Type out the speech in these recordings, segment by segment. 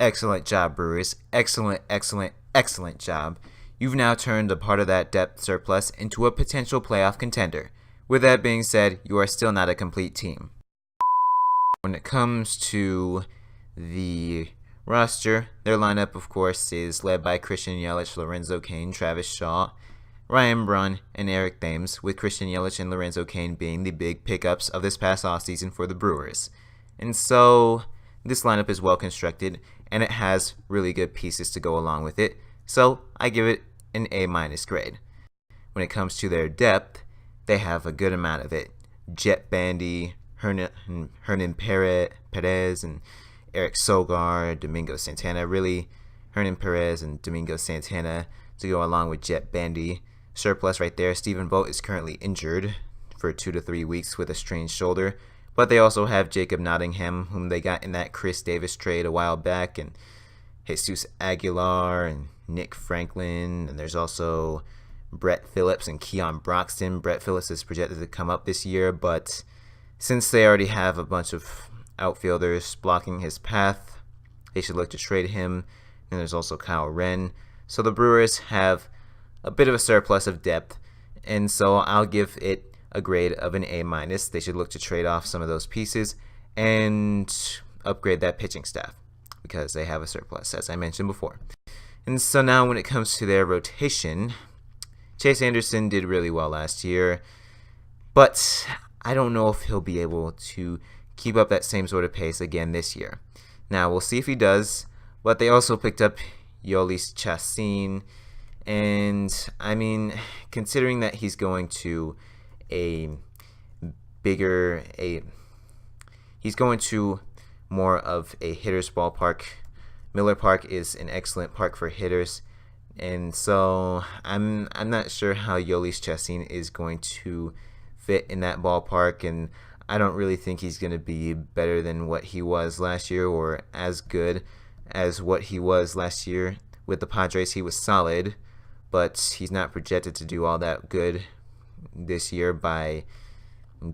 Excellent job, Brewers. Excellent, excellent, excellent job. You've now turned a part of that depth surplus into a potential playoff contender. With that being said, you are still not a complete team. When it comes to the roster, their lineup, of course, is led by Christian Yelich, Lorenzo Cain, Travis Shaw, Ryan Braun, and Eric Thames, with Christian Yelich and Lorenzo Cain being the big pickups of this past offseason for the Brewers. And so, this lineup is well constructed, and it has really good pieces to go along with it, so I give it an A- grade. When it comes to their depth, they have a good amount of it. Jet Bandy, Hernan Perez, and Eric Sogar, Domingo Santana. Really, Hernan Perez and Domingo Santana to go along with Jet Bandy. Surplus right there. Stephen Vogt is currently injured for 2 to 3 weeks with a strained shoulder. But they also have Jacob Nottingham, whom they got in that Chris Davis trade a while back, and Jesus Aguilar and Nick Franklin, and there's also Brett Phillips and Keon Broxton. Brett Phillips is projected to come up this year, but since they already have a bunch of outfielders blocking his path, they should look to trade him. And there's also Kyle Wren. So the Brewers have a bit of a surplus of depth, and so I'll give it a grade of an A-. They should look to trade off some of those pieces and upgrade that pitching staff because they have a surplus, as I mentioned before. And so now when it comes to their rotation, Chase Anderson did really well last year, but I don't know if he'll be able to keep up that same sort of pace again this year. Now, we'll see if he does, but they also picked up Yolis Chassin, and I mean, considering that he's going to he's going to more of a hitter's ballpark. Miller Park is an excellent park for hitters, and so I'm not sure how Yolis Chassin is going to fit in that ballpark, and I don't really think he's going to be better than what he was last year or as good as what he was last year. With the Padres, he was solid, but he's not projected to do all that good this year by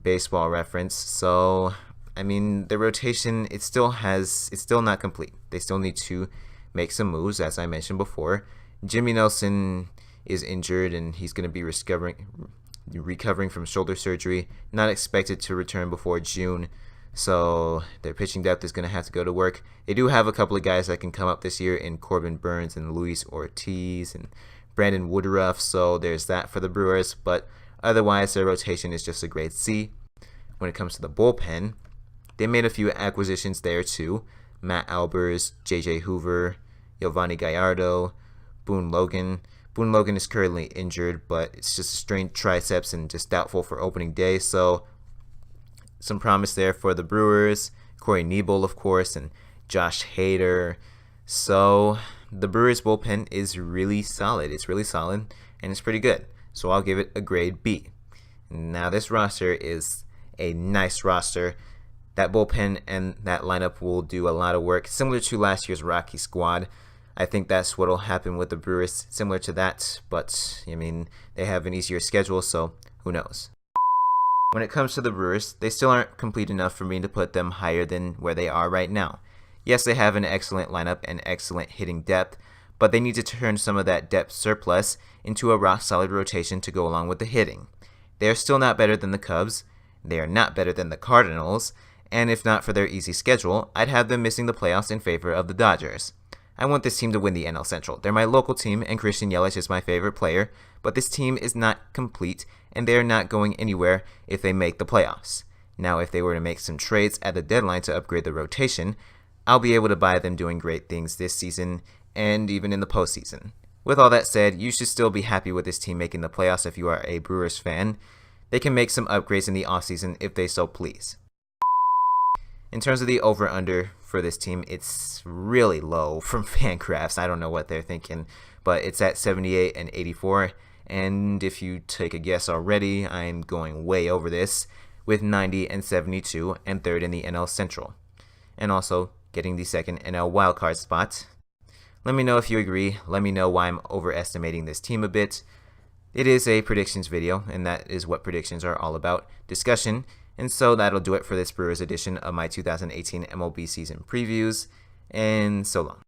Baseball Reference. So I mean, the rotation, it's still not complete. They still need to make some moves, as I mentioned before. Jimmy Nelson is injured, and he's going to be recovering from shoulder surgery, not expected to return before June. So their pitching depth is going to have to go to work. They do have a couple of guys that can come up this year in Corbin Burns and Luis Ortiz and Brandon Woodruff, so there's that for the Brewers, but otherwise their rotation is just a grade C. When it comes to the bullpen, they made a few acquisitions there too. Matt Albers, J.J. Hoover, Giovanni Gallardo, Boone Logan. Boone Logan is currently injured, but it's just a strained triceps and just doubtful for opening day, so some promise there for the Brewers. Corey Knebel, of course, and Josh Hader. So the Brewers bullpen is really solid. It's really solid, and it's pretty good. So I'll give it a grade B. Now this roster is a nice roster. That bullpen and that lineup will do a lot of work, similar to last year's Rocky squad. I think that's what will happen with the Brewers, similar to that, but I mean, they have an easier schedule, so who knows. When it comes to the Brewers, they still aren't complete enough for me to put them higher than where they are right now. Yes, they have an excellent lineup and excellent hitting depth, but they need to turn some of that depth surplus into a rock-solid rotation to go along with the hitting. They are still not better than the Cubs, they are not better than the Cardinals, and if not for their easy schedule, I'd have them missing the playoffs in favor of the Dodgers. I want this team to win the NL Central. They're my local team, and Christian Yelich is my favorite player, but this team is not complete, and they are not going anywhere if they make the playoffs. Now, if they were to make some trades at the deadline to upgrade the rotation, I'll be able to buy them doing great things this season and even in the postseason. With all that said, you should still be happy with this team making the playoffs if you are a Brewers fan. They can make some upgrades in the offseason if they so please. In terms of the over-under for this team, it's really low from Fangraphs. I don't know what they're thinking, but it's at 78 and 84. And if you take a guess already, I'm going way over this with 90 and 72 and third in the NL Central. And also getting the second NL wildcard spot. Let me know if you agree. Let me know why I'm overestimating this team a bit. It is a predictions video, and that is what predictions are all about, discussion. And so that'll do it for this Brewers edition of my 2018 MLB season previews. and so long.